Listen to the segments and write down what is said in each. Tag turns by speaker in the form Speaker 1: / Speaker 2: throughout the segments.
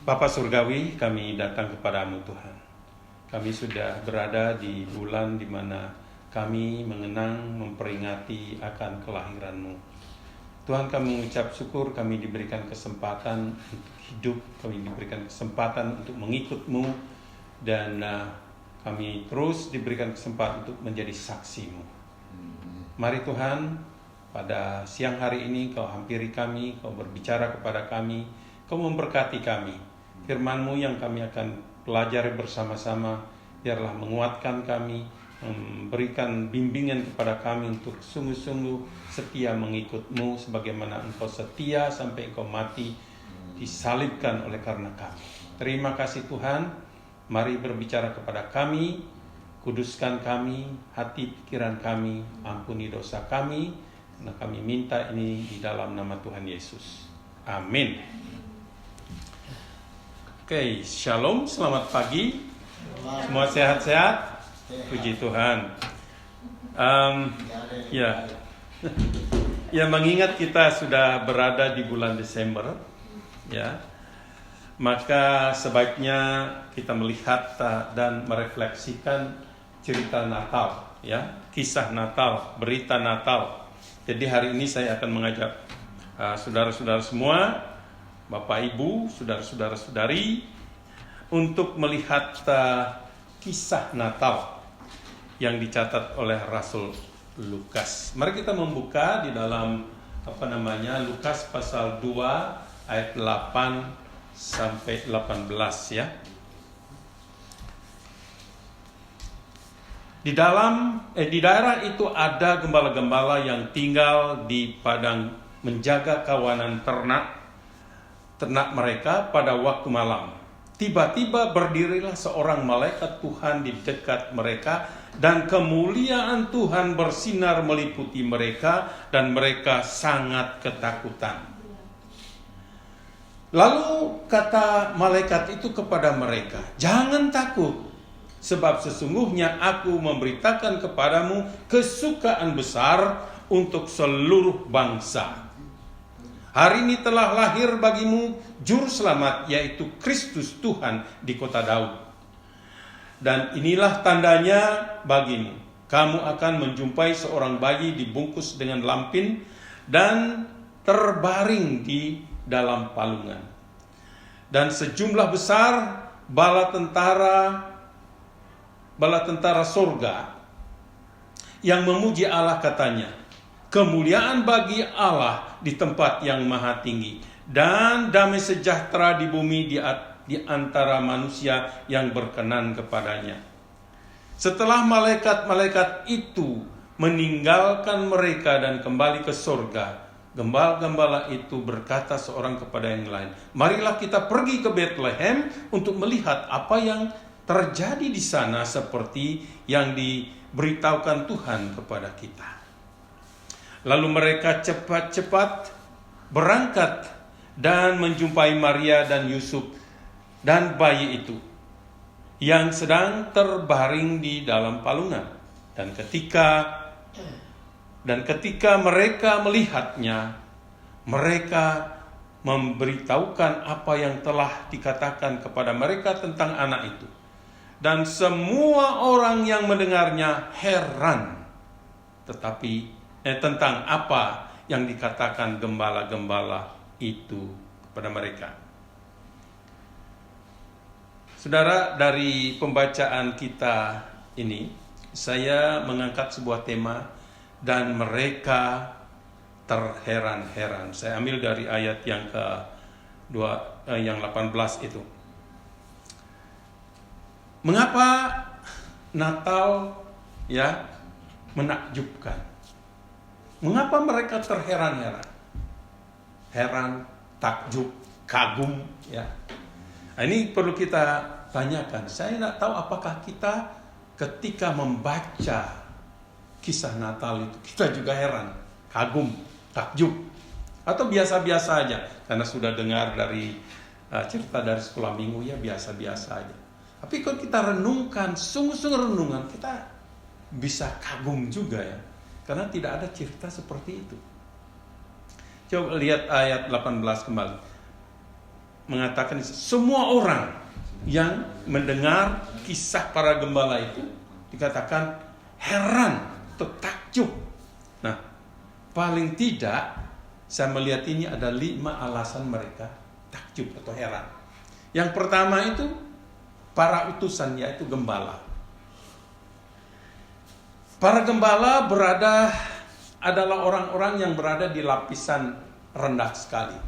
Speaker 1: Bapa Surgawi, kami datang kepadamu Tuhan. Kami sudah berada di bulan di mana kami mengenang, memperingati akan kelahiran-Mu. Tuhan, kami mengucap syukur, kami diberikan kesempatan untuk hidup, kami diberikan kesempatan untuk mengikut-Mu, dan kami terus diberikan kesempatan untuk menjadi saksi-Mu. Mari Tuhan, pada siang hari ini Kau hampiri kami, Kau berbicara kepada kami, Kau memberkati kami. Firman-Mu yang kami akan pelajari bersama-sama, biarlah menguatkan kami, memberikan bimbingan kepada kami untuk sungguh-sungguh setia mengikut-Mu sebagaimana Engkau setia sampai Engkau mati, disalibkan oleh karena kami. Terima kasih Tuhan, mari berbicara kepada kami, kuduskan kami, hati pikiran kami, ampuni dosa kami, karena kami minta ini di dalam nama Tuhan Yesus. Amin. Oke, shalom, selamat pagi. Semua sehat-sehat? Puji Tuhan. Ya, mengingat kita sudah berada di bulan Desember, ya, maka sebaiknya kita melihat dan merefleksikan cerita Natal, ya, kisah Natal, berita Natal. Jadi hari ini saya akan mengajak saudara-saudara semua, Bapak Ibu, saudara-saudari, untuk melihat kisah Natal yang dicatat oleh Rasul Lukas. Mari kita membuka di dalam Lukas pasal 2 ayat 8 sampai 18 ya. Di daerah itu ada gembala-gembala yang tinggal di padang menjaga kawanan ternak mereka pada waktu malam. Tiba-tiba berdirilah seorang malaikat Tuhan di dekat mereka, dan kemuliaan Tuhan bersinar meliputi mereka, dan mereka sangat ketakutan. Lalu kata malaikat itu kepada mereka, "Jangan takut, sebab sesungguhnya aku memberitakan kepadamu kesukaan besar untuk seluruh bangsa. Hari ini telah lahir bagimu juru selamat, yaitu Kristus Tuhan di kota Daud. Dan inilah tandanya bagimu. Kamu akan menjumpai seorang bayi dibungkus dengan lampin dan terbaring di dalam palungan. Dan sejumlah besar bala tentara surga yang memuji Allah katanya, kemuliaan bagi Allah di tempat yang maha tinggi, dan damai sejahtera di bumi di antara manusia yang berkenan kepadanya." Setelah malaikat-malaikat itu meninggalkan mereka dan kembali ke surga, gembala-gembala itu berkata seorang kepada yang lain, "Marilah kita pergi ke Bethlehem untuk melihat apa yang terjadi di sana seperti yang diberitahukan Tuhan kepada kita." Lalu mereka cepat-cepat berangkat dan menjumpai Maria dan Yusuf dan bayi itu yang sedang terbaring di dalam palungan. Dan ketika mereka melihatnya, mereka memberitahukan apa yang telah dikatakan kepada mereka tentang anak itu. Dan semua orang yang mendengarnya heran tentang apa yang dikatakan gembala-gembala itu kepada mereka. Saudara, dari pembacaan kita ini, saya mengangkat sebuah tema, dan mereka terheran-heran. Saya ambil dari ayat yang yang 18 itu. Mengapa Natal menakjubkan? Mengapa mereka terheran-heran? Heran, takjub, kagum, ya. Nah, ini perlu kita tanyakan. Saya tidak tahu apakah kita ketika membaca kisah Natal itu, kita juga heran, kagum, takjub, atau biasa-biasa aja, karena sudah dengar dari cerita dari sekolah minggu, ya biasa-biasa aja. Tapi kalau kita renungkan, sungguh-sungguh renungan, kita bisa kagum juga ya. Karena tidak ada cerita seperti itu. Coba lihat ayat 18 kembali. mengatakan semua orang yang mendengar kisah para gembala itu dikatakan heran atau takjub. Nah, paling tidak saya melihat ini ada 5 alasan mereka takjub atau heran. Yang pertama itu para utusan, yaitu gembala. Para gembala adalah orang-orang yang berada di lapisan rendah sekali,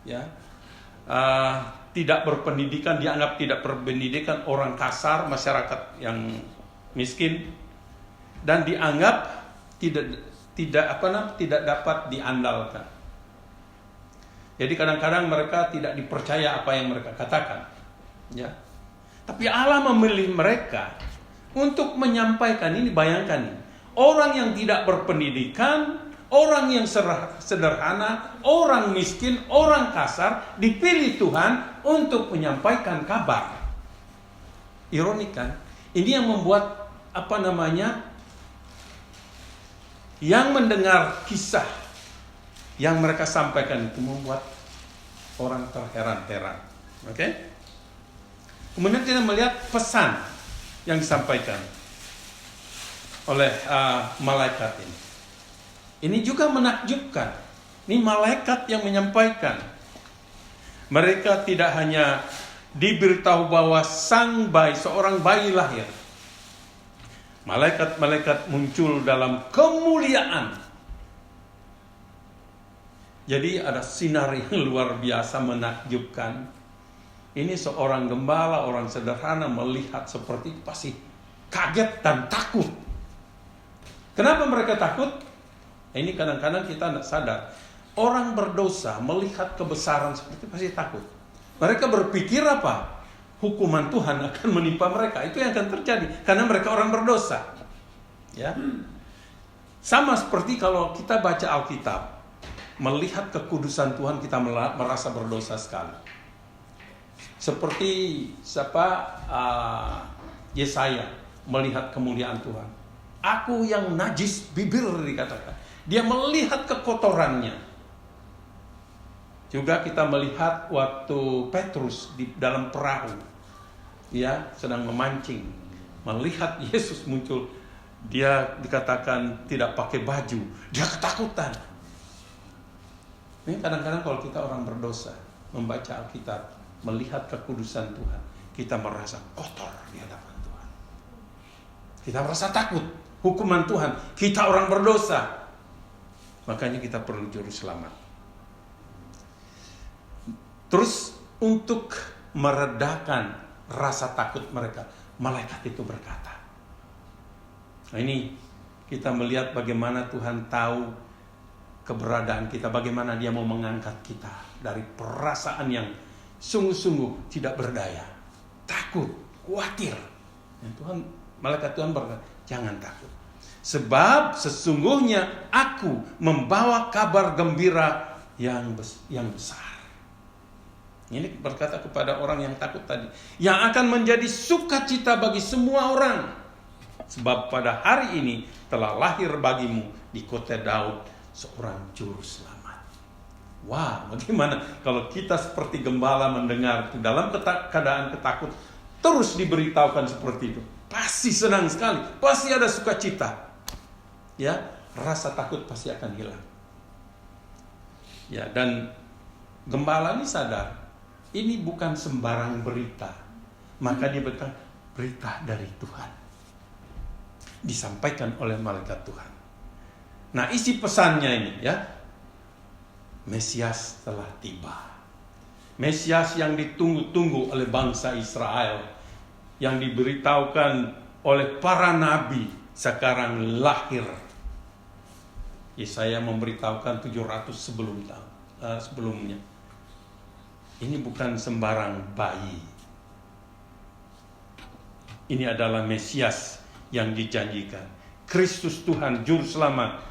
Speaker 1: ya, tidak berpendidikan, dianggap tidak berpendidikan, orang kasar, masyarakat yang miskin, dan dianggap tidak dapat diandalkan. Jadi kadang-kadang mereka tidak dipercaya apa yang mereka katakan, ya. Tapi Allah memilih mereka untuk menyampaikan ini. Bayangkan, orang yang tidak berpendidikan, orang yang sederhana, orang miskin, orang kasar, dipilih Tuhan untuk menyampaikan kabar. Ironik kan? Ini yang membuat yang mendengar kisah yang mereka sampaikan itu membuat orang terheran-heran. Oke? Kemudian kita melihat pesan yang disampaikan oleh malaikat ini. Ini juga menakjubkan. Ini malaikat yang menyampaikan. Mereka tidak hanya diberitahu bahwa seorang bayi lahir. Malaikat-malaikat muncul dalam kemuliaan. Jadi ada sinar yang luar biasa menakjubkan. Ini seorang gembala, orang sederhana melihat seperti itu pasti kaget dan takut. Kenapa mereka takut? Ini kadang-kadang kita tidak sadar. Orang berdosa melihat kebesaran seperti itu pasti takut. Mereka berpikir apa? Hukuman Tuhan akan menimpa mereka. Itu yang akan terjadi karena mereka orang berdosa. Ya. Sama seperti kalau kita baca Alkitab, melihat kekudusan Tuhan kita merasa berdosa sekali. Seperti Yesaya melihat kemuliaan Tuhan. Aku yang najis bibir dikatakan. Dia melihat kekotorannya. Juga kita melihat waktu Petrus di dalam perahu, dia sedang memancing, melihat Yesus muncul, dia dikatakan tidak pakai baju, dia ketakutan. Ini kadang-kadang kalau kita orang berdosa, membaca Alkitab, melihat kekudusan Tuhan, kita merasa kotor di hadapan Tuhan. Kita merasa takut, hukuman Tuhan, kita orang berdosa. Makanya kita perlu juru selamat. Terus untuk meredakan rasa takut mereka, malaikat itu berkata. Nah ini kita melihat bagaimana Tuhan tahu keberadaan kita, bagaimana Dia mau mengangkat kita dari perasaan yang sungguh-sungguh tidak berdaya, takut, khawatir. Dan malaikat Tuhan berkata, jangan takut. Sebab sesungguhnya aku membawa kabar gembira yang besar. Ini berkata kepada orang yang takut tadi, yang akan menjadi sukacita bagi semua orang. Sebab pada hari ini telah lahir bagimu di kota Daud seorang juru selamat. Wah, bagaimana kalau kita seperti gembala mendengar itu dalam keadaan ketakut, terus diberitahukan seperti itu. Pasti senang sekali, pasti ada sukacita. Ya, rasa takut pasti akan hilang. Ya, dan gembala ini sadar, ini bukan sembarang berita. Maka dia berkata, berita dari Tuhan. Disampaikan oleh malaikat Tuhan. Nah, isi pesannya ini ya, Mesias telah tiba. Mesias yang ditunggu-tunggu oleh bangsa Israel, yang diberitahukan oleh para nabi, sekarang lahir. Yesaya memberitahukan 700 sebelumnya. Ini bukan sembarang bayi. Ini adalah Mesias yang dijanjikan. Kristus Tuhan, Juru Selamat.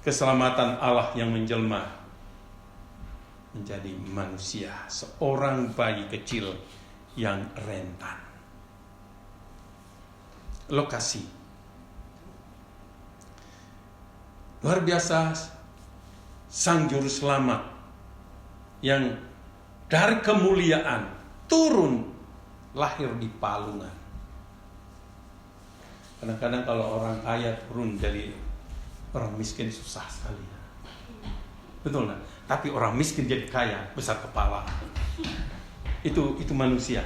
Speaker 1: Keselamatan Allah yang menjelma menjadi manusia. Seorang bayi kecil yang rentan. Lokasi. Luar biasa, Sang Juru Selamat yang dari kemuliaan turun lahir di palungan. Kadang-kadang kalau orang kaya turun jadi orang miskin susah sekali. Betul nggak? Tapi orang miskin jadi kaya, besar kepala. Itu manusia.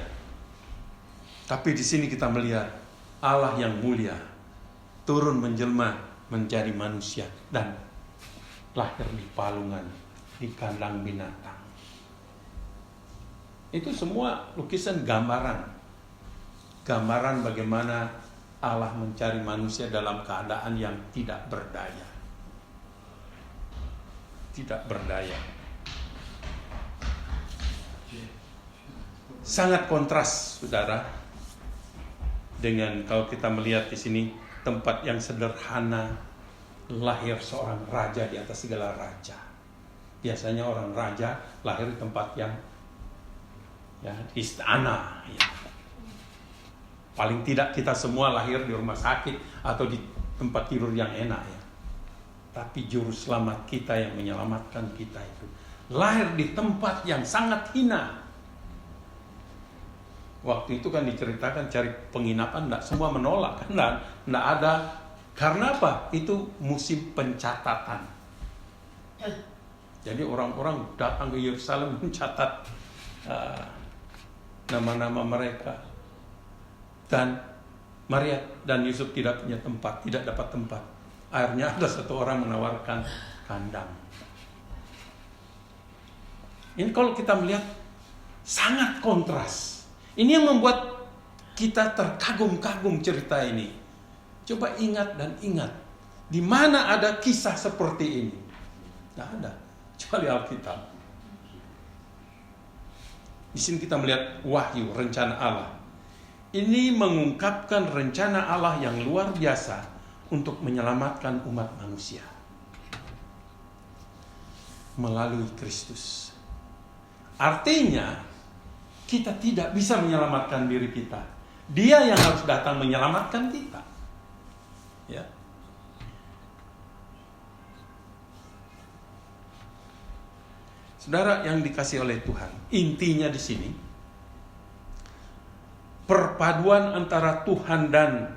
Speaker 1: Tapi di sini kita melihat Allah yang mulia turun menjelma menjadi manusia dan lahir di palungan, di kandang binatang. Itu semua lukisan gambaran bagaimana Allah mencari manusia dalam keadaan yang tidak berdaya. Tidak berdaya. Sangat kontras, saudara, dengan kalau kita melihat di sini tempat yang sederhana, lahir seorang raja di atas segala raja. Biasanya orang raja lahir di tempat yang istana. Ya. Paling tidak kita semua lahir di rumah sakit atau di tempat tidur yang enak. Ya. Tapi juru selamat kita yang menyelamatkan kita itu lahir di tempat yang sangat hina. Waktu itu kan diceritakan cari penginapan, enggak, semua menolak, enggak ada. Karena apa? Itu musim pencatatan. Jadi orang-orang datang ke Yerusalem mencatat nama-nama mereka. Dan Maria dan Yusuf tidak punya tempat, tidak dapat tempat. Akhirnya ada satu orang menawarkan kandang. Ini kalau kita melihat sangat kontras. Ini yang membuat kita terkagum-kagum cerita ini. Coba ingat dan ingat. Di mana ada kisah seperti ini? Tidak ada. Kecuali Alkitab. Di sini kita melihat wahyu, rencana Allah. Ini mengungkapkan rencana Allah yang luar biasa untuk menyelamatkan umat manusia. Melalui Kristus. Artinya, kita tidak bisa menyelamatkan diri kita. Dia yang harus datang menyelamatkan kita. Ya. Saudara yang dikasihi oleh Tuhan, intinya di sini perpaduan antara Tuhan dan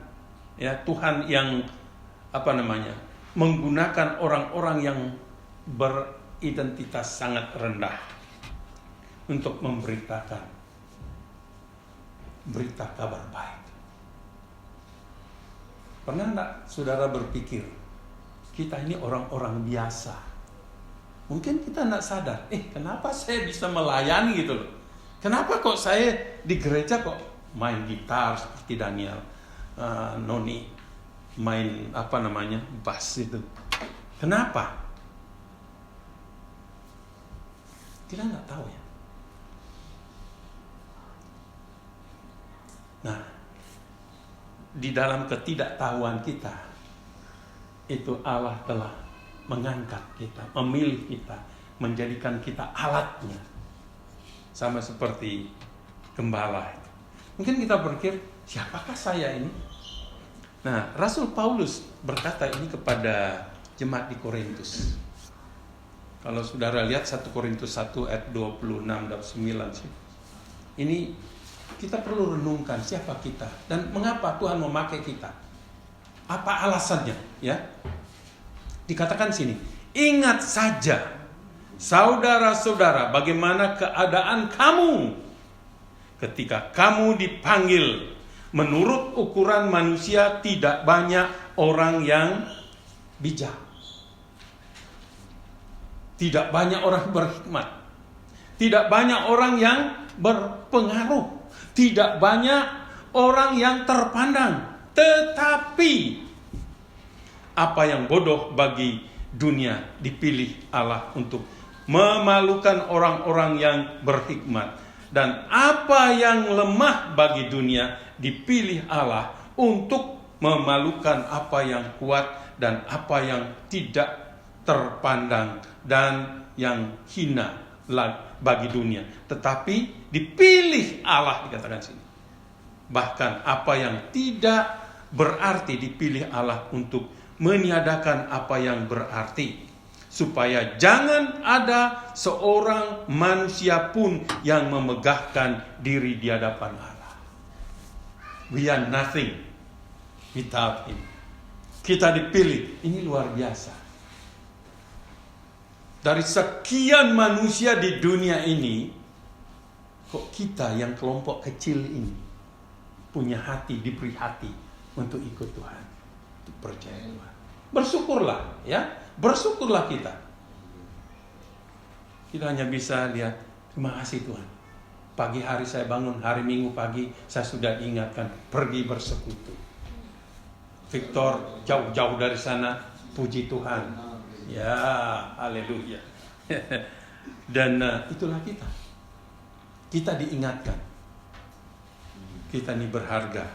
Speaker 1: Tuhan yang menggunakan orang-orang yang beridentitas sangat rendah untuk memberitakan berita kabar baik. Pernah enggak saudara berpikir kita ini orang-orang biasa? Mungkin kita enggak sadar, kenapa saya bisa melayani gitu loh? Kenapa kok saya di gereja kok main gitar seperti Daniel, Noni main bass itu? Kenapa? Kita enggak tahu ya. Nah, di dalam ketidaktahuan kita, itu Allah telah mengangkat kita, memilih kita, menjadikan kita alatnya. Sama seperti gembala. Mungkin kita berpikir, siapakah saya ini? Nah, Rasul Paulus berkata ini kepada jemaat di Korintus. Kalau saudara lihat 1 Korintus 1 ayat 26 dan 9 sih. Ini kita perlu renungkan siapa kita dan mengapa Tuhan memakai kita. Apa alasannya? Ya, dikatakan sini, ingat saja, saudara-saudara, bagaimana keadaan kamu ketika kamu dipanggil. Menurut ukuran manusia, tidak banyak orang yang bijak, tidak banyak orang berhikmat, tidak banyak orang yang berpengaruh, tidak banyak orang yang terpandang. Tetapi apa yang bodoh bagi dunia dipilih Allah untuk memalukan orang-orang yang berhikmat. Dan apa yang lemah bagi dunia dipilih Allah untuk memalukan apa yang kuat dan apa yang tidak terpandang dan yang hina bagi dunia. Tetapi dipilih Allah, dikatakan sini. Bahkan apa yang tidak berarti dipilih Allah untuk meniadakan apa yang berarti. supaya jangan ada seorang manusia pun yang memegahkan diri di hadapan Allah. We are nothing without Him. Kita dipilih, ini luar biasa. Dari sekian manusia di dunia ini, kok kita yang kelompok kecil ini punya hati, diberi hati untuk ikut Tuhan, untuk percaya Tuhan. Bersyukurlah, ya, bersyukurlah kita. Kita hanya bisa lihat, terima kasih Tuhan. Pagi hari saya bangun, hari Minggu pagi saya sudah diingatkan pergi bersekutu. Victor jauh-jauh dari sana, puji Tuhan. Ya, haleluya. Dan itulah kita. Kita diingatkan. Kita ini berharga.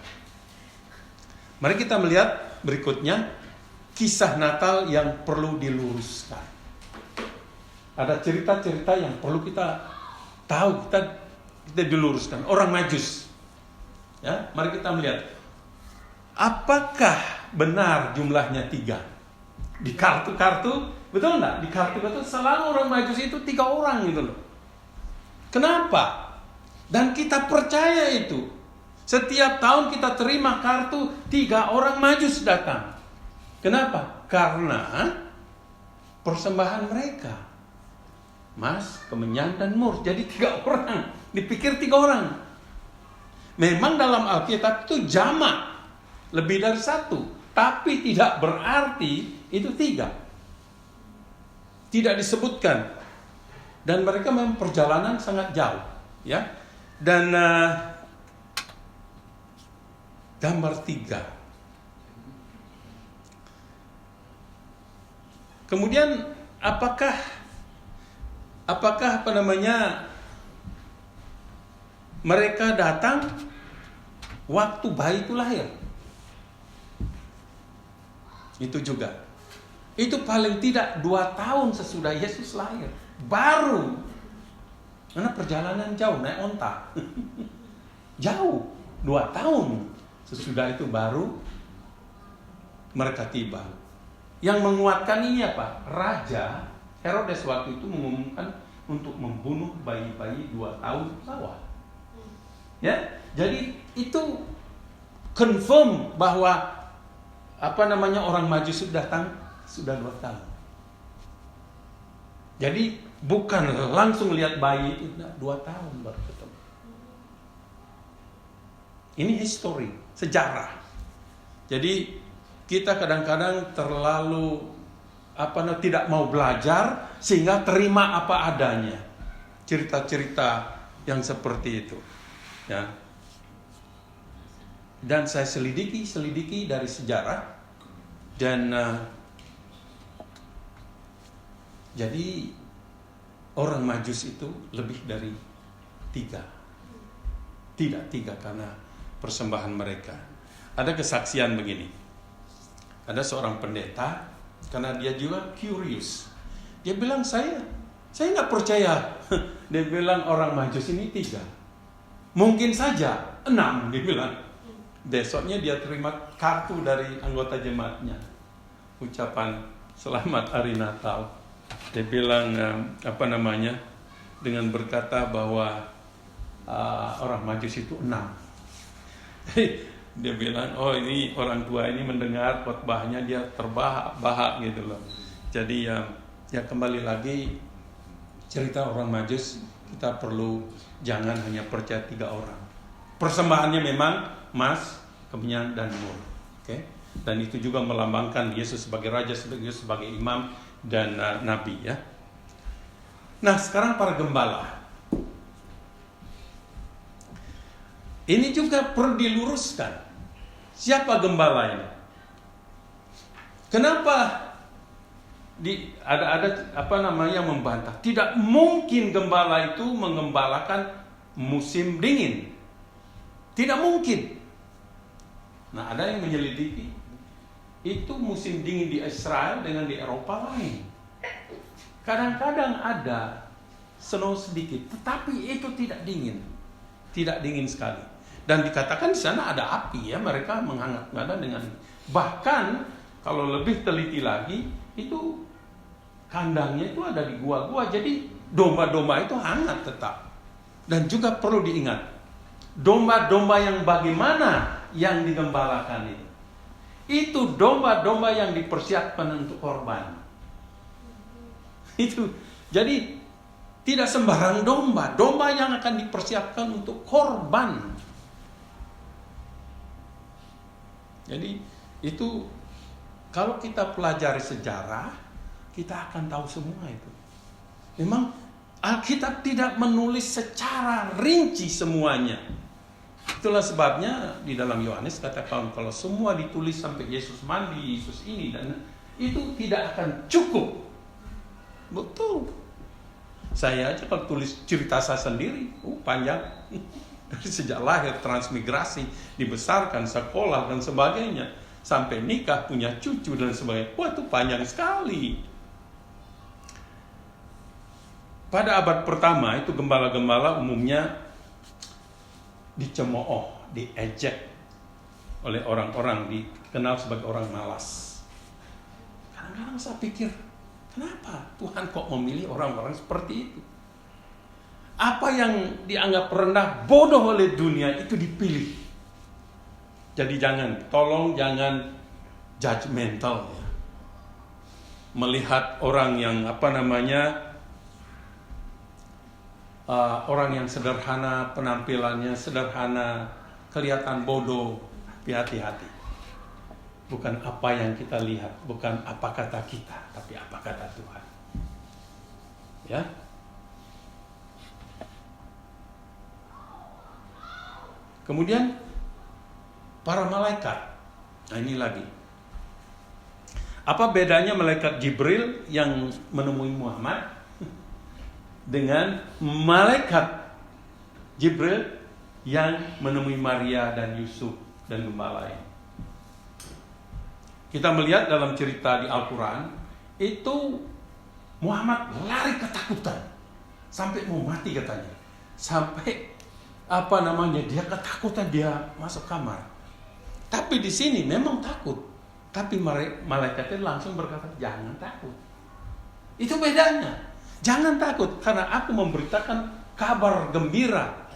Speaker 1: Mari kita melihat berikutnya kisah Natal yang perlu diluruskan. Ada cerita-cerita yang perlu kita tahu, kita diluruskan. Orang Majus. Ya, mari kita melihat. Apakah benar jumlahnya 3? Di kartu-kartu, betul enggak? Di kartu-kartu selalu orang Majus itu 3 orang gitu loh. Kenapa? Dan kita percaya itu. Setiap tahun kita terima kartu 3 orang Majus datang. Kenapa? Karena persembahan mereka. Mas, kemenyan, dan mur. Jadi 3 orang. Dipikir 3 orang. Memang dalam Alkitab itu jamak. Lebih dari 1. Tapi tidak berarti itu 3. Tidak disebutkan. Dan mereka memang perjalanan sangat jauh. Ya. Dan gambar 3. Kemudian apakah mereka datang waktu bayi itu lahir? Itu juga. Itu paling tidak 2 tahun sesudah Yesus lahir. Baru. Karena perjalanan jauh, naik onta. Jauh. 2 tahun sesudah itu baru mereka tiba. Yang menguatkan ini apa? Raja Herodes waktu itu mengumumkan untuk membunuh bayi-bayi 2 tahun bawah. Ya, jadi itu confirm bahwa orang Majus sudah datang sudah 2 tahun. Jadi bukan langsung lihat bayi itu 2 tahun baru ketemu. Ini history, sejarah. Jadi kita kadang-kadang terlalu tidak mau belajar sehingga terima apa adanya. Cerita-cerita yang seperti itu. Ya. Dan saya selidiki dari sejarah dan jadi orang Majus itu lebih dari 3. Tidak 3 karena persembahan mereka. Ada kesaksian begini. Ada seorang pendeta, karena dia juga curious. Dia bilang saya nggak percaya. Dia bilang orang Majus ini 3. Mungkin saja 6, dia bilang. Besoknya dia terima kartu dari anggota jemaatnya. Ucapan selamat hari Natal. Dia bilang dengan berkata bahwa orang Majus itu 6. Dia bilang, oh ini orang tua ini mendengar khotbahnya dia terbahak-bahak gitu loh. Jadi ya kembali lagi cerita orang Majus, kita perlu jangan hanya percaya 3 orang. Persembahannya memang emas, kemenyan, dan mur. Okay? Dan itu juga melambangkan Yesus sebagai raja, sebagai imam dan nabi ya. Nah sekarang para gembala. Ini juga perlu diluruskan. Siapa gembalanya? Kenapa ada membantah? Tidak mungkin gembala itu mengembalakan musim dingin. Tidak mungkin. Nah, ada yang menyelidiki. Itu musim dingin di Israel dengan di Eropa lain. Kadang-kadang ada snow sedikit, tetapi itu tidak dingin. Tidak dingin sekali. Dan dikatakan di sana ada api ya, mereka menghangat-hangat dengan. Bahkan kalau lebih teliti lagi, itu kandangnya itu ada di gua-gua. Jadi domba-domba itu hangat tetap. Dan juga perlu diingat, domba-domba yang bagaimana yang digembalakan itu? Itu domba-domba yang dipersiapkan untuk korban. Itu. Jadi tidak sembarang domba. Domba yang akan dipersiapkan untuk korban. Jadi itu kalau kita pelajari sejarah, kita akan tahu semua itu. Memang Alkitab tidak menulis secara rinci semuanya. Itulah sebabnya di dalam Yohanes katakan kalau semua ditulis sampai Yesus mandi, Yesus ini dan itu tidak akan cukup. Betul. Saya aja kalau tulis cerita saya sendiri, panjang. Dari sejak lahir, transmigrasi, dibesarkan, sekolah dan sebagainya, sampai nikah, punya cucu dan sebagainya. Wah, itu panjang sekali. Pada abad pertama itu gembala-gembala umumnya dicemooh, diejek oleh orang-orang, dikenal sebagai orang malas. Kadang-kadang saya pikir, kenapa Tuhan kok memilih orang-orang seperti itu? Apa yang dianggap rendah, bodoh oleh dunia itu dipilih. Jadi tolong jangan judgmental ya. Melihat orang yang orang yang sederhana, penampilannya sederhana, kelihatan bodoh, hati-hati. Bukan apa yang kita lihat, bukan apa kata kita, tapi apa kata Tuhan. Ya. Kemudian para malaikat. Nah, ini lagi. Apa bedanya malaikat Jibril yang menemui Muhammad dengan malaikat Jibril yang menemui Maria dan Yusuf dan gembala ini? Kita melihat dalam cerita di Al-Quran, itu Muhammad lari ketakutan. Sampai mau mati katanya. Sampai dia ketakutan, dia masuk kamar. Tapi di sini memang takut. Tapi malaikatnya langsung berkata, jangan takut. Itu bedanya. Jangan takut, karena aku memberitakan kabar gembira,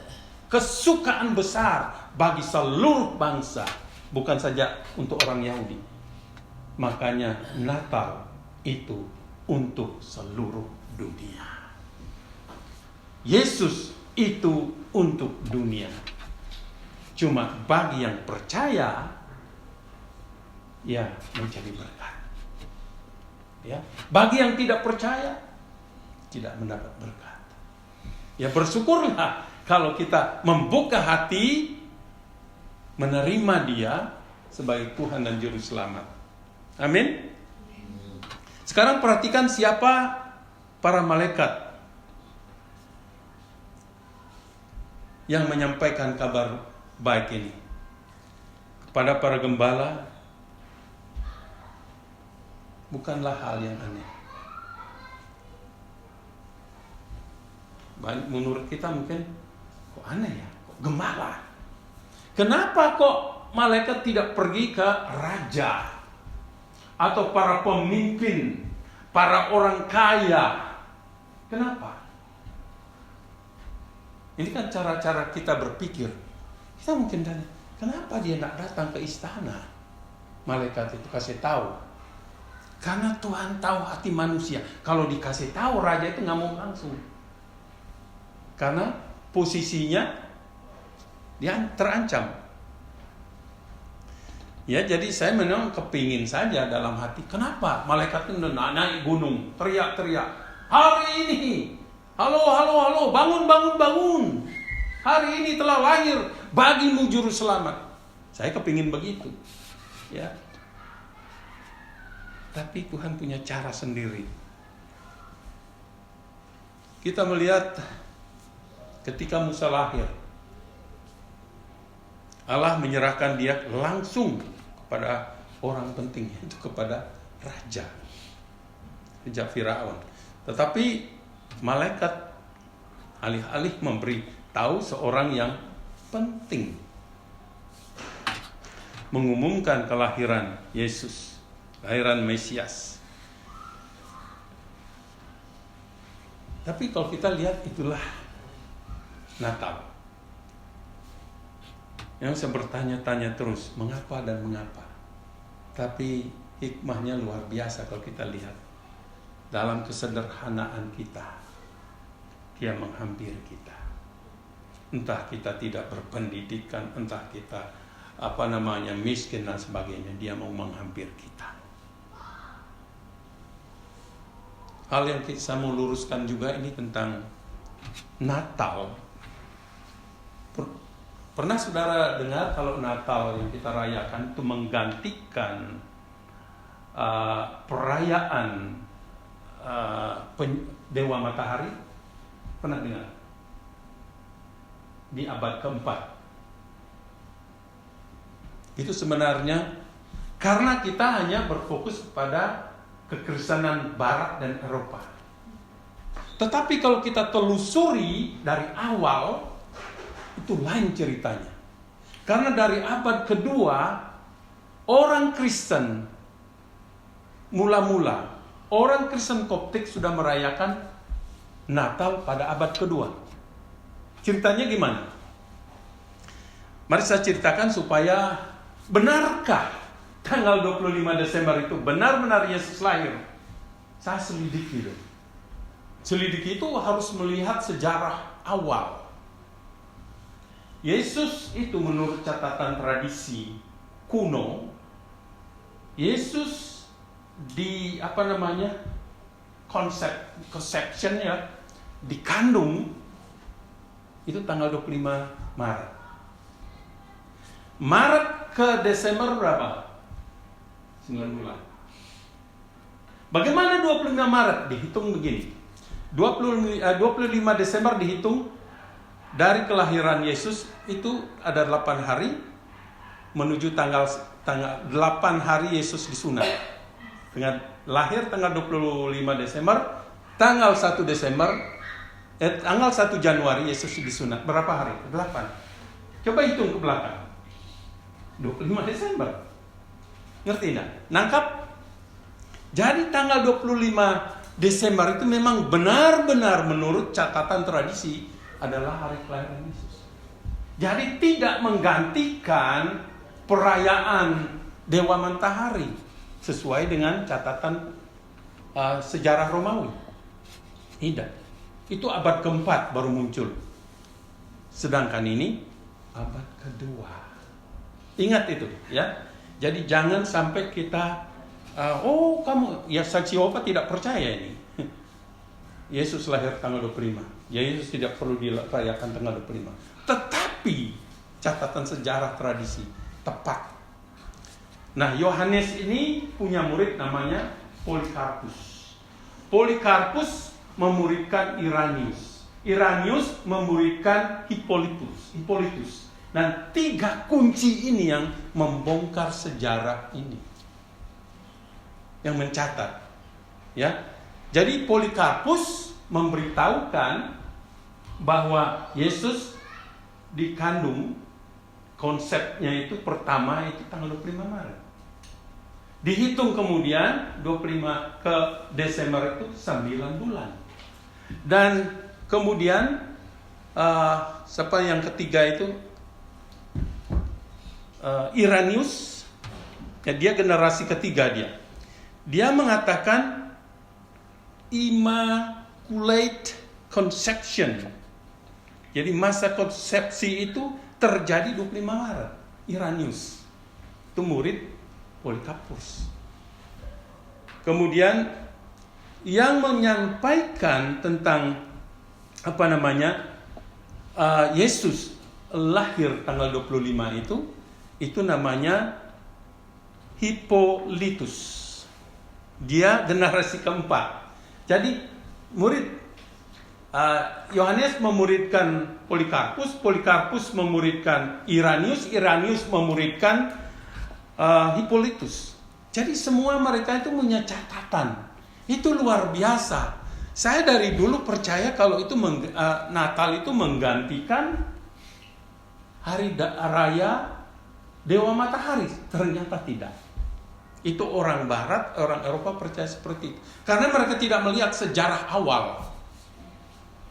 Speaker 1: kesukaan besar bagi seluruh bangsa, bukan saja untuk orang Yahudi. Makanya Natal itu untuk seluruh dunia. Yesus itu untuk dunia. Cuma bagi yang percaya, ya menjadi berkat. Ya, bagi yang tidak percaya, tidak mendapat berkat. Ya bersyukurlah kalau kita membuka hati, menerima Dia sebagai Tuhan dan Juru Selamat. Amin. Sekarang perhatikan siapa para malaikat yang menyampaikan kabar baik ini kepada para gembala. Bukanlah hal yang aneh. Menurut kita mungkin kok aneh ya, kok gembala. Kenapa kok malaikat tidak pergi ke raja atau para pemimpin, para orang kaya? Kenapa? Ini kan cara-cara kita berpikir. Kita mungkin tanya, kenapa dia tidak datang ke istana? Malaikat itu kasih tahu. Karena Tuhan tahu hati manusia. Kalau dikasih tahu, raja itu nggak mau langsung. Karena posisinya dia terancam. Ya, jadi saya memang kepingin saja dalam hati. Kenapa malaikat itu naik gunung, teriak-teriak. Hari ini, halo, bangun. Hari ini telah lahir bagimu Juru Selamat. Saya kepingin begitu. Ya. Tapi Tuhan punya cara sendiri. Kita melihat ketika Musa lahir, Allah menyerahkan dia langsung kepada orang penting, itu kepada raja Firaun. Tetapi malaikat alih-alih memberi tahu seorang yang penting, mengumumkan kelahiran Yesus, kelahiran Mesias. Tapi kalau kita lihat, itulah Natal. Yang saya bertanya-tanya terus, mengapa dan mengapa? Tapi hikmahnya luar biasa kalau kita lihat. Dalam kesederhanaan kita, Dia menghampiri kita. Entah kita tidak berpendidikan, entah kita miskin dan sebagainya, Dia mau menghampiri kita. Hal yang saya mau luruskan juga ini tentang Natal. Pernah saudara dengar kalau Natal yang kita rayakan itu menggantikan perayaan Dewa Matahari? Pernah dengar? Di abad keempat. Itu sebenarnya karena kita hanya berfokus pada kekristenan Barat dan Eropa. Tetapi kalau kita telusuri dari awal, itu lain ceritanya. Karena dari abad kedua, orang Kristen mula-mula, orang Kristen Koptik sudah merayakan Natal pada abad kedua. Ceritanya gimana? Mari saya ceritakan supaya benarkah tanggal 25 Desember itu benar-benar Yesus lahir? Saya selidiki itu. Selidiki itu harus melihat sejarah awal. Yesus itu menurut catatan tradisi kuno, Yesus conception-nya dikandung itu tanggal 25 Maret. Maret ke Desember berapa? 9 bulan. Bagaimana 25 Maret? Dihitung begini. 25 Desember dihitung dari kelahiran Yesus itu ada 8 hari menuju tanggal 8 hari Yesus disunat. Dengan lahir tanggal 25 Desember, tanggal 1 Desember, tanggal 1 Januari Yesus disunat. Berapa hari? 8. Coba hitung ke belakang. 25 Desember. Ngerti enggak? Nangkap? Jadi tanggal 25 Desember itu memang benar-benar menurut catatan tradisi adalah hari kelahiran Yesus. Jadi tidak menggantikan perayaan Dewa Matahari sesuai dengan catatan sejarah Romawi. Tidak. Itu abad keempat baru muncul. Sedangkan ini abad kedua. Ingat itu, ya. Jadi jangan sampai kita saksi Yehova tidak percaya ini. Yesus lahir tanggal 25. Yesus tidak perlu dirayakan tanggal 25. Tetapi catatan sejarah tradisi tepat. Nah, Yohanes ini punya murid namanya Polikarpus. Polikarpus memuridkan Iranius. Iranius memuridkan Hippolytus. Dan 3 kunci ini yang membongkar sejarah ini. Yang mencatat. Ya. Jadi Polikarpus memberitahukan bahwa Yesus dikandung, konsepnya itu pertama itu tanggal 25 Maret. Dihitung kemudian 25 ke Desember itu 9 bulan. Dan kemudian yang ketiga itu Iranius, ya, dia generasi ketiga dia mengatakan Immaculate Conception. Jadi masa konsepsi itu terjadi 25 Maret. Iranius itu murid Polikarpus. Kemudian yang menyampaikan tentang Yesus lahir tanggal 25 itu namanya Hippolytus. Dia generasi keempat. Jadi murid Yohanes memuridkan Polikarpus memuridkan Iranius memuridkan Hippolytus. Jadi semua mereka itu punya catatan. Itu luar biasa. Saya dari dulu percaya kalau itu Natal itu menggantikan hari raya Dewa Matahari. Ternyata tidak. Itu orang Barat, orang Eropa percaya seperti itu. Karena mereka tidak melihat sejarah awal.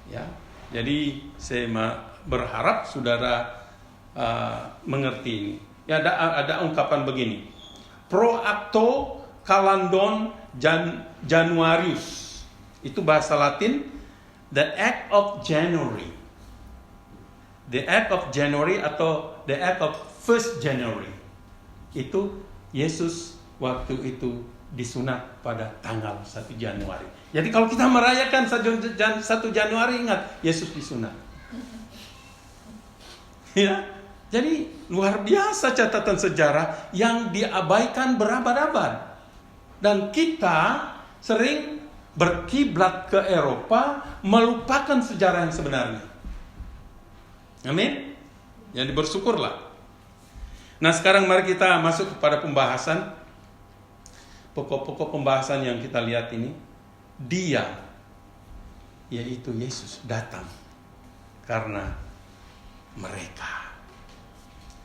Speaker 1: Ya, jadi saya berharap saudara mengerti ini. Ya, ada ungkapan begini. Pro acto calandon Januarius. Itu bahasa Latin, the act of January. The act of January atau the act of 1st January. Itu Yesus waktu itu disunat pada tanggal 1 Januari. Jadi kalau kita merayakan 1 Januari, ingat Yesus disunat. Ya, jadi luar biasa catatan sejarah yang diabaikan berabad-abad. Dan kita sering berkiblat ke Eropa, melupakan sejarah yang sebenarnya. Amin. Jadi bersyukurlah. Nah, sekarang mari kita masuk kepada pembahasan. Pokok-pokok pembahasan yang kita lihat ini. Dia, yaitu Yesus, datang karena mereka.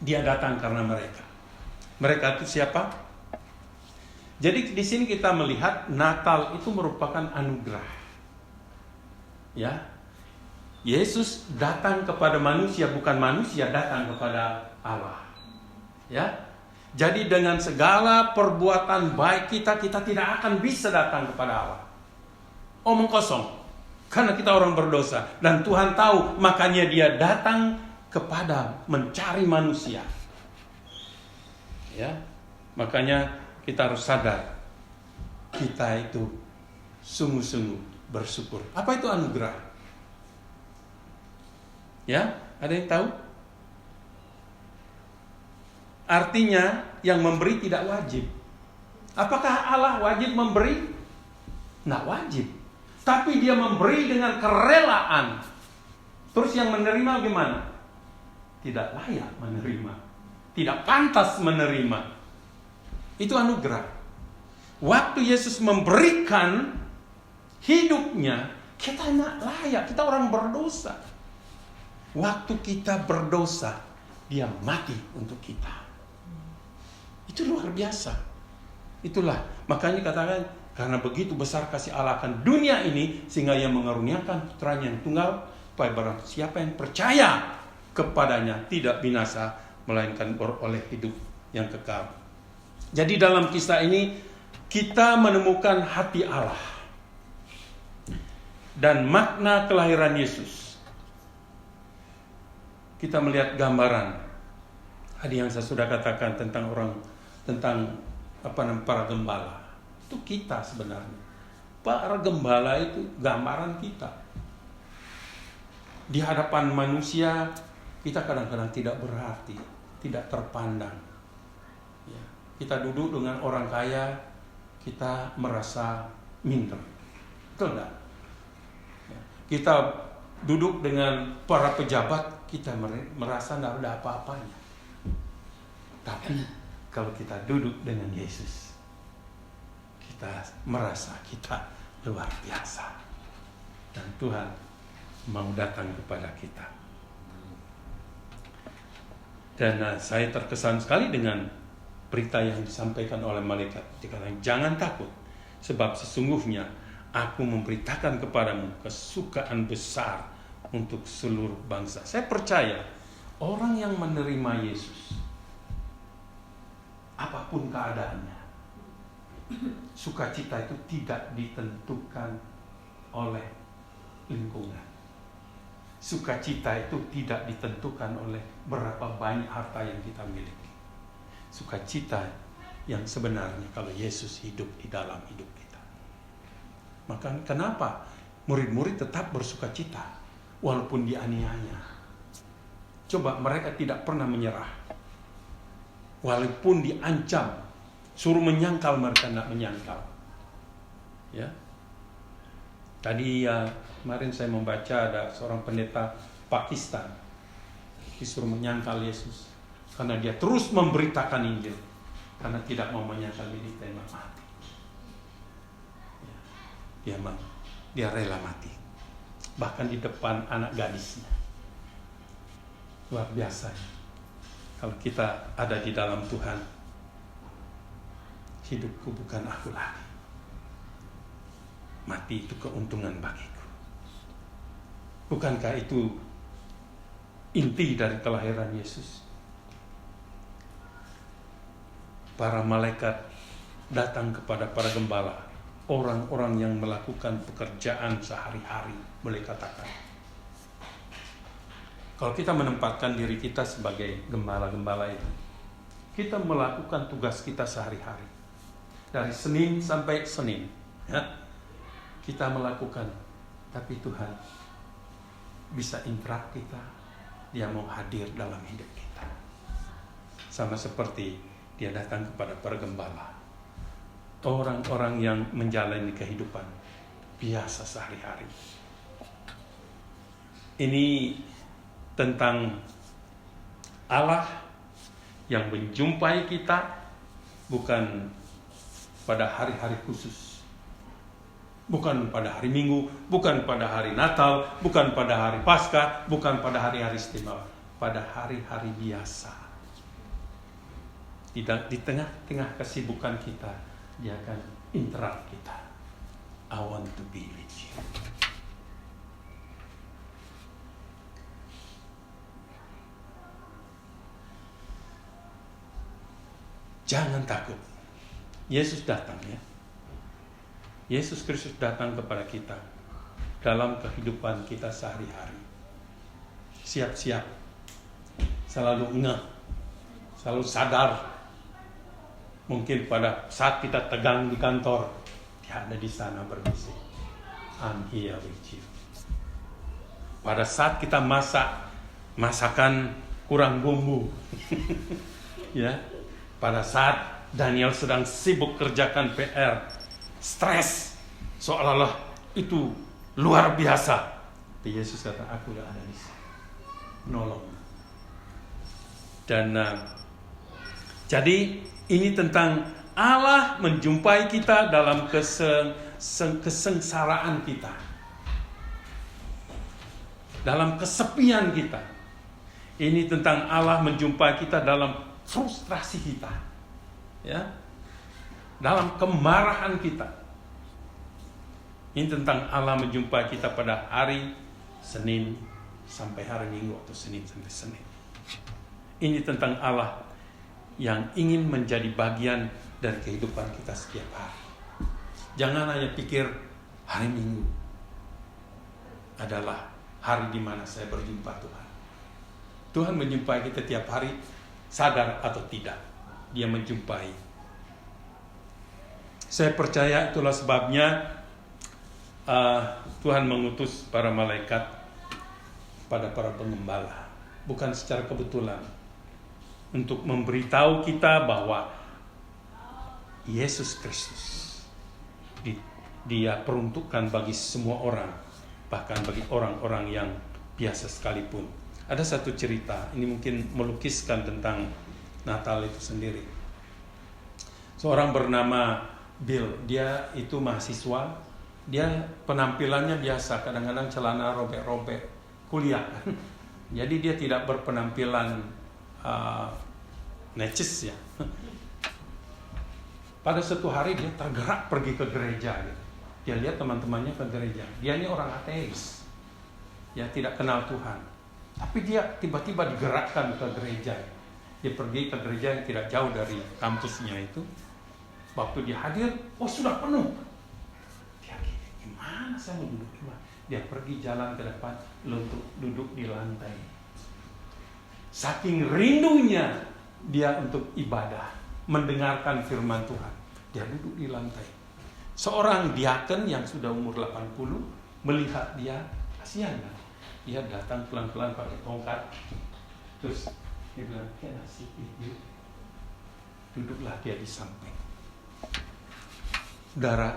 Speaker 1: Dia datang karena mereka. Mereka itu siapa? Jadi di sini kita melihat Natal itu merupakan anugerah. Ya. Yesus datang kepada manusia, bukan manusia datang kepada Allah. Ya. Jadi dengan segala perbuatan baik kita tidak akan bisa datang kepada Allah. Omong kosong. Karena kita orang berdosa. Dan Tuhan tahu, makanya dia datang kepada mencari manusia. Ya. Makanya kita harus sadar, kita itu sungguh-sungguh bersyukur. Apa itu anugerah? Ya, ada yang tahu? Artinya yang memberi tidak wajib. Apakah Allah wajib memberi? Nggak wajib. Tapi dia memberi dengan kerelaan. Terus yang menerima gimana? Tidak layak menerima. Tidak pantas menerima. Itu anugerah. Waktu Yesus memberikan hidupnya, kita nggak layak. Kita orang berdosa. Waktu kita berdosa, dia mati untuk kita. Itu luar biasa. Itulah, makanya katakan, karena begitu besar kasih Allah akan dunia ini, sehingga ia mengaruniakan putranya yang tunggal, supaya barang siapa yang percaya kepadanya tidak binasa, melainkan beroleh hidup yang kekal. Jadi dalam kisah ini, kita menemukan hati Allah. Dan makna kelahiran Yesus. Kita melihat gambaran. Tadi yang saya sudah katakan tentang para gembala. Itu kita sebenarnya. Para gembala itu gambaran kita. Di hadapan manusia kita kadang-kadang tidak berarti, tidak terpandang. Ya. Kita duduk dengan orang kaya, kita merasa minder. Betul enggak? Ya. Kita duduk dengan para pejabat, kita merasa tidak ada apa-apanya. Tapi kalau kita duduk dengan Yesus, kita merasa kita luar biasa. Dan Tuhan mau datang kepada kita. Dan saya terkesan sekali dengan berita yang disampaikan oleh malaikat. Dikatakan, jangan takut, sebab sesungguhnya aku memberitakan kepadamu kesukaan besar untuk seluruh bangsa. Saya percaya orang yang menerima Yesus, apapun keadaannya, sukacita itu tidak ditentukan oleh lingkungan. Sukacita itu tidak ditentukan oleh berapa banyak harta yang kita miliki. Sukacita yang sebenarnya kalau Yesus hidup di dalam hidup kita. Maka kenapa murid-murid tetap bersukacita walaupun dianiaya? Coba, mereka tidak pernah menyerah. Walaupun diancam, suruh menyangkal, mereka tidak menyangkal. Ya. Tadi kemarin saya membaca ada seorang pendeta Pakistan disuruh menyangkal Yesus karena dia terus memberitakan Injil, karena tidak mau menyangkal ini tembak mati. Ya. Dia rela mati, bahkan di depan anak gadisnya. Luar biasa. Kalau kita ada di dalam Tuhan, hidupku bukan aku lagi, mati itu keuntungan bagiku. Bukankah itu inti dari kelahiran Yesus? Para malaikat datang kepada para gembala, orang-orang yang melakukan pekerjaan sehari-hari, boleh katakan. Kalau kita menempatkan diri kita sebagai gembala-gembala itu, kita melakukan tugas kita sehari-hari. Dari Senin sampai Senin, ya, kita melakukan. Tapi Tuhan bisa interak kita, Dia mau hadir dalam hidup kita. Sama seperti Dia datang kepada para gembala, orang-orang yang menjalani kehidupan biasa sehari-hari. Ini tentang Allah yang menjumpai kita bukan pada hari-hari khusus, bukan pada hari Minggu, bukan pada hari Natal, bukan pada hari Paskah, bukan pada hari-hari istimewa, pada hari-hari biasa. Di tengah-tengah kesibukan kita, Dia akan interact kita. I want to be with you. Jangan takut. Yesus datang, ya. Yesus Kristus datang kepada kita dalam kehidupan kita sehari-hari. Siap-siap, selalu ngeh, selalu sadar. Mungkin pada saat kita tegang di kantor, Dia ada di sana berbisik, I'm here with you. Pada saat kita masakan kurang bumbu, ya. Pada saat Daniel sedang sibuk kerjakan PR, stres, seolah-olah itu luar biasa. Tapi Yesus kata, aku udah ada di sana, nolong. Dan jadi ini tentang Allah menjumpai kita dalam kesengsaraan kita, dalam kesepian kita. Ini tentang Allah menjumpai kita dalam frustrasi kita, ya, dalam kemarahan kita. Ini tentang Allah menjumpai kita pada hari Senin sampai hari Minggu atau Senin sampai Senin. Ini tentang Allah yang ingin menjadi bagian dari kehidupan kita setiap hari. Jangan hanya pikir hari Minggu adalah hari di mana saya berjumpa Tuhan. Tuhan menjumpai kita tiap hari, sadar atau tidak, Dia menjumpai. Saya percaya itulah sebabnya Tuhan mengutus para malaikat pada para pengembala, bukan secara kebetulan, untuk memberitahu kita bahwa Yesus Kristus Dia peruntukkan bagi semua orang, bahkan bagi orang-orang yang biasa sekalipun. Ada satu cerita, ini mungkin melukiskan tentang Natal itu sendiri. Seorang bernama Bill, dia itu mahasiswa, dia penampilannya biasa, kadang-kadang celana robek-robek, kuliah. Jadi dia tidak berpenampilan necis, ya. Pada suatu hari dia tergerak pergi ke gereja, gitu. Dia lihat teman-temannya ke gereja. Dia ini orang ateis, ya, tidak kenal Tuhan. Tapi dia tiba-tiba digerakkan ke gereja. Dia pergi ke gereja yang tidak jauh dari kampusnya itu. Waktu dia hadir, sudah penuh. Dia kira, gimana saya mau duduk? Dia pergi jalan ke depan, untuk duduk di lantai. Saking rindunya dia untuk ibadah, mendengarkan firman Tuhan, dia duduk di lantai. Seorang diaken yang sudah umur 80 melihat dia, kasihan kan? Dia datang pelan-pelan pakai tongkat, terus dia bilang, duduklah dia di samping. Saudara,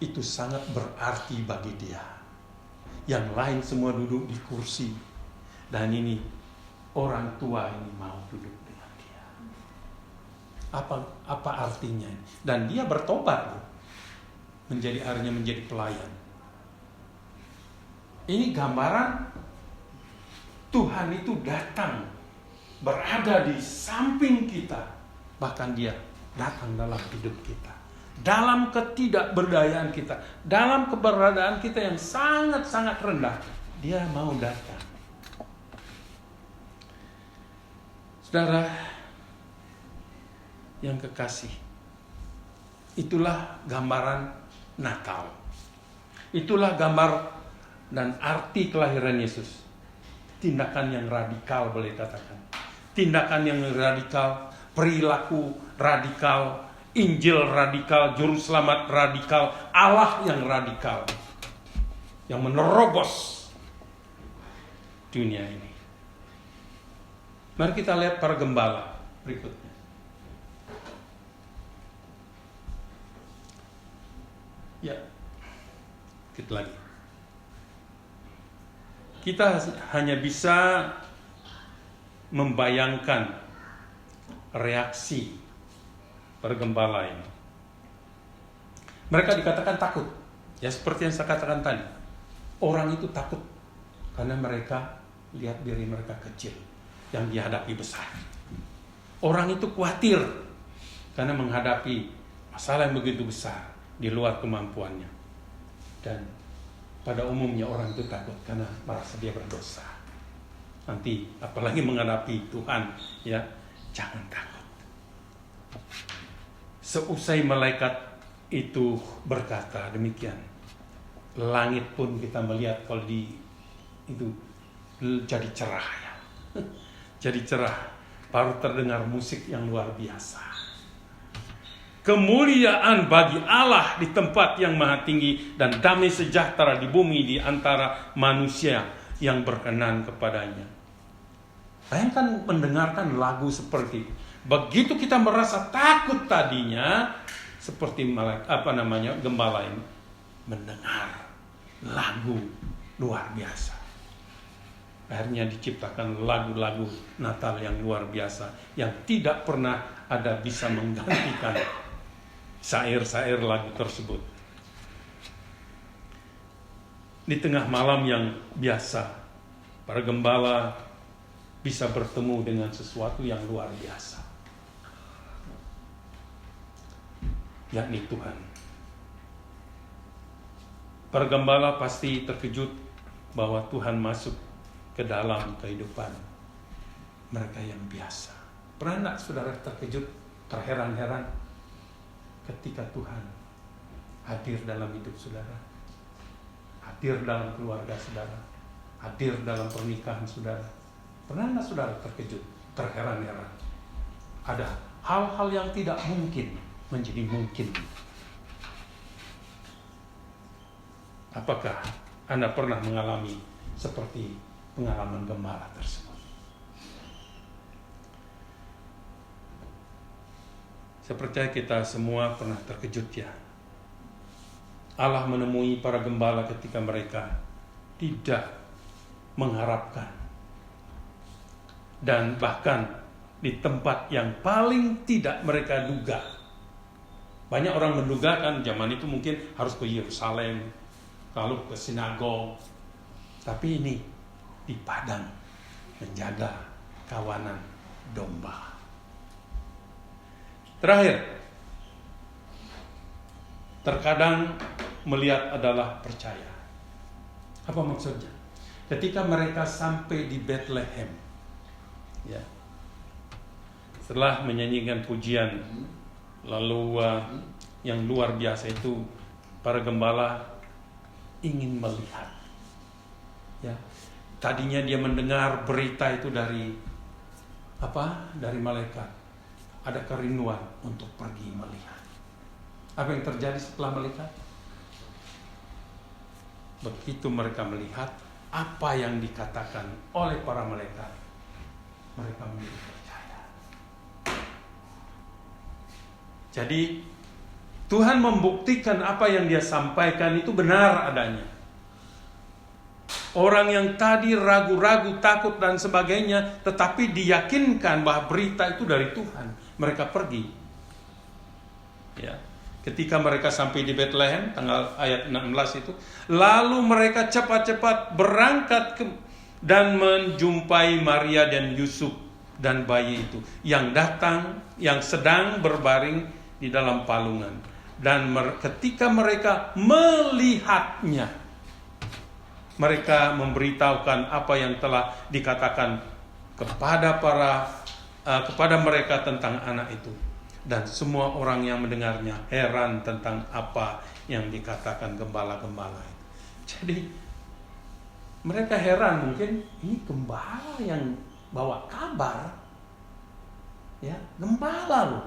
Speaker 1: itu sangat berarti bagi dia. Yang lain semua duduk di kursi, dan ini orang tua ini mau duduk dengan dia. Apa artinya? Dan dia bertobat, akhirnya menjadi pelayan. Ini gambaran Tuhan itu datang, berada di samping kita, bahkan Dia datang dalam hidup kita, dalam ketidakberdayaan kita, dalam keberadaan kita yang sangat-sangat rendah. Dia mau datang. Saudara yang kekasih, itulah gambaran Natal. Itulah gambar dan arti kelahiran Yesus. Tindakan yang radikal boleh katakan. Tindakan yang radikal, perilaku radikal, Injil radikal, juru selamat radikal, Allah yang radikal. Yang menerobos dunia ini. Mari kita lihat para gembala berikutnya. Ya, sedikit lagi. Kita hanya bisa membayangkan reaksi para gembala ini. Mereka dikatakan takut. Ya seperti yang saya katakan tadi. Orang itu takut karena mereka lihat diri mereka kecil yang dihadapi besar. Orang itu khawatir karena menghadapi masalah yang begitu besar di luar kemampuannya. Dan pada umumnya orang itu takut karena merasa dia berdosa. Nanti apalagi menghadapi Tuhan, ya jangan takut. Seusai malaikat itu berkata demikian, langit pun kita melihat kalau itu jadi cerah ya. Jadi cerah, baru terdengar musik yang luar biasa. Kemuliaan bagi Allah di tempat yang maha tinggi dan damai sejahtera di bumi di antara manusia yang berkenan kepadanya. Bayangkan mendengarkan lagu seperti itu. Begitu kita merasa takut tadinya, seperti gembala ini mendengar lagu luar biasa. Akhirnya diciptakan lagu-lagu Natal yang luar biasa yang tidak pernah ada bisa menggantikan syair-syair lagu tersebut. Di tengah malam yang biasa, para gembala bisa bertemu dengan sesuatu yang luar biasa, yakni Tuhan. Para gembala pasti terkejut bahwa Tuhan masuk ke dalam kehidupan mereka yang biasa. Pernah enggak saudara terkejut, terheran-heran ketika Tuhan hadir dalam hidup saudara, hadir dalam keluarga saudara, hadir dalam pernikahan saudara? Pernah enggak saudara terkejut, terheran-heran? Ada hal-hal yang tidak mungkin menjadi mungkin. Apakah Anda pernah mengalami seperti pengalaman gembala tersebut? Saya percaya kita semua pernah terkejut ya. Allah menemui para gembala ketika mereka tidak mengharapkan. Dan bahkan di tempat yang paling tidak mereka duga. Banyak orang menduga kan zaman itu mungkin harus ke Yerusalem, lalu ke sinagog. Tapi ini di padang menjaga kawanan domba. Terakhir, terkadang melihat adalah percaya. Apa maksudnya? Ketika mereka sampai di Bethlehem, ya, setelah menyanyikan pujian, lalu yang luar biasa itu para gembala ingin melihat. Ya, tadinya dia mendengar berita itu dari malaikat. Ada kerinduan untuk pergi melihat. Apa yang terjadi setelah melihat? Begitu mereka melihat apa yang dikatakan oleh para malaikat, mereka menjadi percaya. Jadi Tuhan membuktikan apa yang dia sampaikan itu benar adanya. Orang yang tadi ragu-ragu, takut dan sebagainya, tetapi diyakinkan bahwa berita itu dari Tuhan. Mereka pergi. Ya. Ketika mereka sampai di Bethlehem, ayat 16 itu, lalu mereka cepat-cepat berangkat dan menjumpai Maria dan Yusuf dan bayi itu yang sedang berbaring di dalam palungan. Dan ketika mereka melihatnya, mereka memberitahukan apa yang telah dikatakan kepada mereka tentang anak itu. Dan semua orang yang mendengarnya heran tentang apa yang dikatakan gembala-gembala itu. Jadi mereka heran, mungkin ini gembala yang bawa kabar. Ya, gembala loh.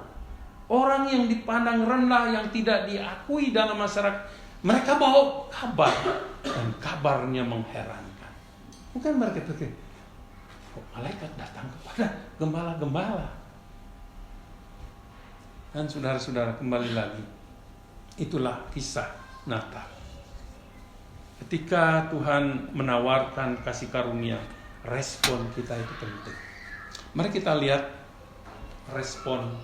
Speaker 1: Orang yang dipandang rendah, yang tidak diakui dalam masyarakat, mereka bawa kabar dan kabarnya mengherankan. Mungkin mereka pikir, kok malaikat datang kepada gembala-gembala? Dan saudara-saudara, kembali lagi, itulah kisah Natal. Ketika Tuhan menawarkan kasih karunia, respon kita itu penting. Mari kita lihat respon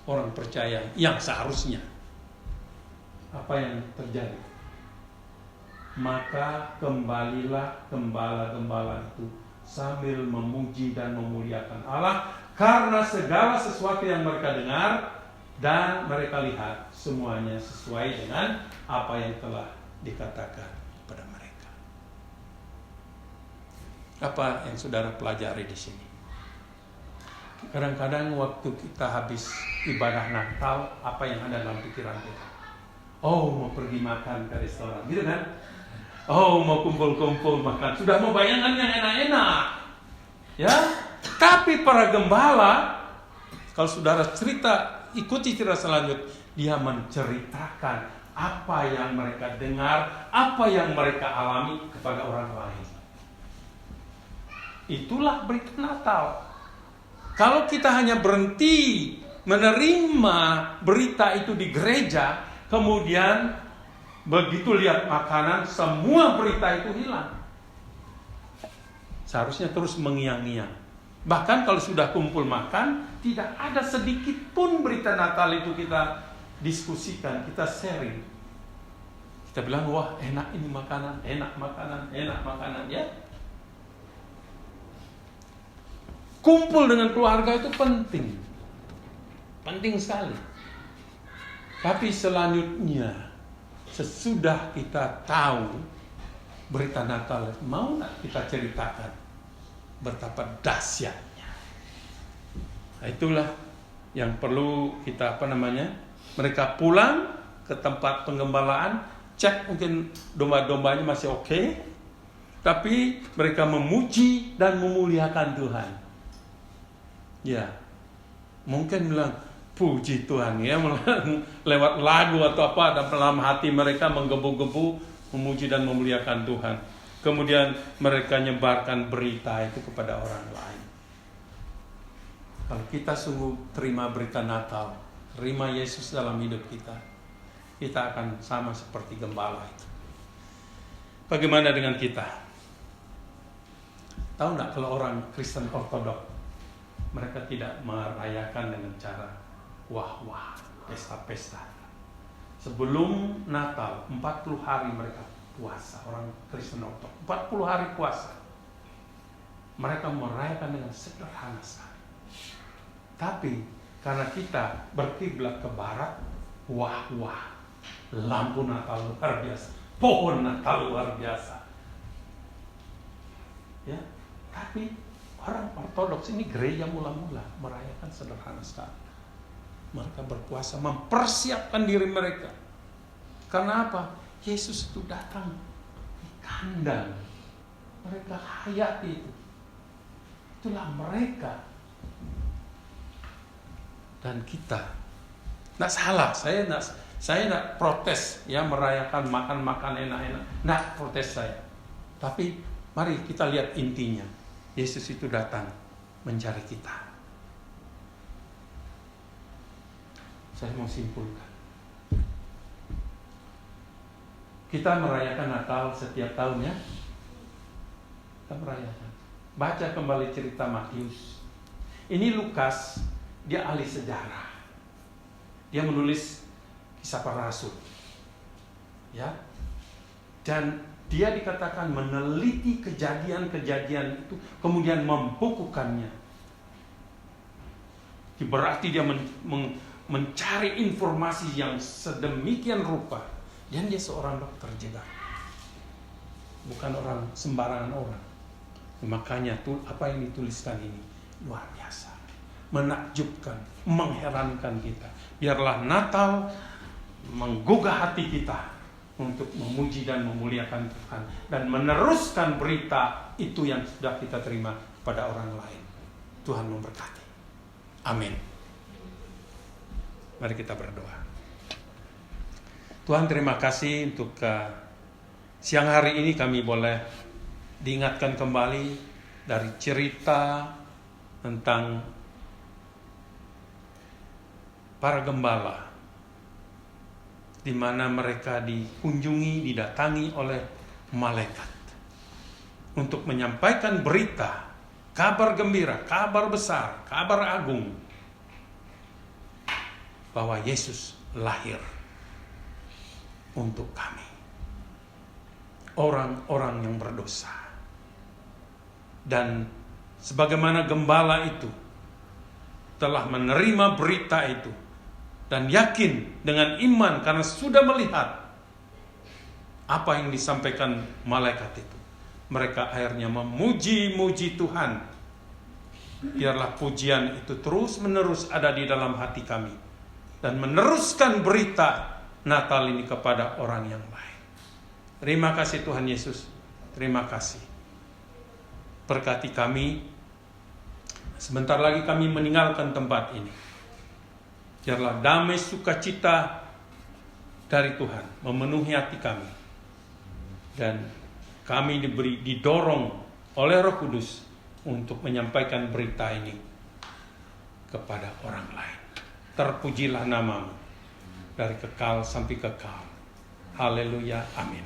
Speaker 1: orang percaya yang seharusnya. Apa yang terjadi? Maka kembalilah gembala-gembala itu sambil memuji dan memuliakan Allah karena segala sesuatu yang mereka dengar dan mereka lihat semuanya sesuai dengan apa yang telah dikatakan kepada mereka. Apa yang saudara pelajari di sini? Kadang-kadang waktu kita habis ibadah Natal, apa yang ada dalam pikiran kita? Oh, mau pergi makan ke restoran, gitu kan? Oh, mau kumpul-kumpul makan. Sudah mau bayangan yang enak-enak. Ya, tapi para gembala, kalau saudara ikuti cerita selanjutnya, dia menceritakan apa yang mereka dengar, apa yang mereka alami kepada orang lain. Itulah berita Natal. Kalau kita hanya berhenti menerima berita itu di gereja, kemudian begitu lihat makanan, semua berita itu hilang. Seharusnya terus mengiang-ngiang. Bahkan kalau sudah kumpul makan, tidak ada sedikit pun berita Natal itu kita diskusikan, kita sharing. Kita bilang, wah enak ini makanan, enak makanan, ya. Kumpul dengan keluarga itu penting. Penting sekali. Tapi selanjutnya, sesudah kita tahu berita Natal, mau nggak kita ceritakan betapa dahsyatnya? Nah, itulah yang perlu kita mereka pulang ke tempat penggembalaan, cek mungkin domba-dombanya masih oke, tapi mereka memuji dan memuliakan Tuhan. Ya, mungkin bilang puji Tuhan ya, lewat lagu atau apa dalam hati mereka menggebu-gebu memuji dan memuliakan Tuhan. Kemudian mereka nyebarkan berita itu kepada orang lain. Kalau kita sungguh terima berita Natal, terima Yesus dalam hidup kita, kita akan sama seperti gembala itu. Bagaimana dengan kita? Tahu nggak kalau orang Kristen Ortodok, mereka tidak merayakan dengan cara wah-wah, pesta-pesta. Sebelum Natal, 40 hari mereka puasa, orang Kristen Ortodok. 40 hari puasa. Mereka merayakan dengan sederhana sekali. Tapi karena kita berkiblat ke barat, wah-wah, lampu Natal luar biasa, pohon Natal luar biasa. Ya, tapi orang Ortodoks ini gereja mula-mula merayakan sederhana sekali. Mereka berpuasa, mempersiapkan diri mereka. Karena apa? Yesus itu datang di kandang. Mereka hayati itu. Itulah mereka. Dan kita. Nggak salah, saya nggak protes ya merayakan makan enak-enak. Nggak protes saya. Tapi mari kita lihat intinya. Yesus itu datang mencari kita. Saya mau simpulkan. Kita merayakan Natal setiap tahun ya. Kita merayakan. Baca kembali cerita Matius. Ini Lukas, dia ahli sejarah. Dia menulis kisah para rasul. Ya. Dan dia dikatakan meneliti kejadian-kejadian itu, kemudian membukukannya. Berarti dia mencari informasi yang sedemikian rupa. Dan dia seorang dokter juga. bukan orang sembarangan orang. Makanya apa yang dituliskan ini luar biasa, menakjubkan, mengherankan kita. Biarlah Natal menggugah hati kita untuk memuji dan memuliakan Tuhan dan meneruskan berita itu yang sudah kita terima pada orang lain. Tuhan memberkati. Amin. Mari kita berdoa. Tuhan, terima kasih untuk siang hari ini kami boleh diingatkan kembali dari cerita tentang para gembala, di mana mereka dikunjungi, didatangi oleh malaikat untuk menyampaikan berita, kabar gembira, kabar besar, kabar agung bahwa Yesus lahir untuk kami, orang-orang yang berdosa. Dan sebagaimana gembala itu telah menerima berita itu dan yakin dengan iman karena sudah melihat apa yang disampaikan malaikat itu, mereka akhirnya memuji-muji Tuhan. Biarlah pujian itu terus-menerus ada di dalam hati kami dan meneruskan berita Natal ini kepada orang yang lain. Terima kasih Tuhan Yesus. Terima kasih. Berkati kami. Sebentar lagi kami meninggalkan tempat ini. Biarlah damai sukacita dari Tuhan memenuhi hati kami. Dan kami didorong oleh Roh Kudus untuk menyampaikan berita ini kepada orang lain. Terpujilah namamu dari kekal sampai kekal. Haleluya. Amin.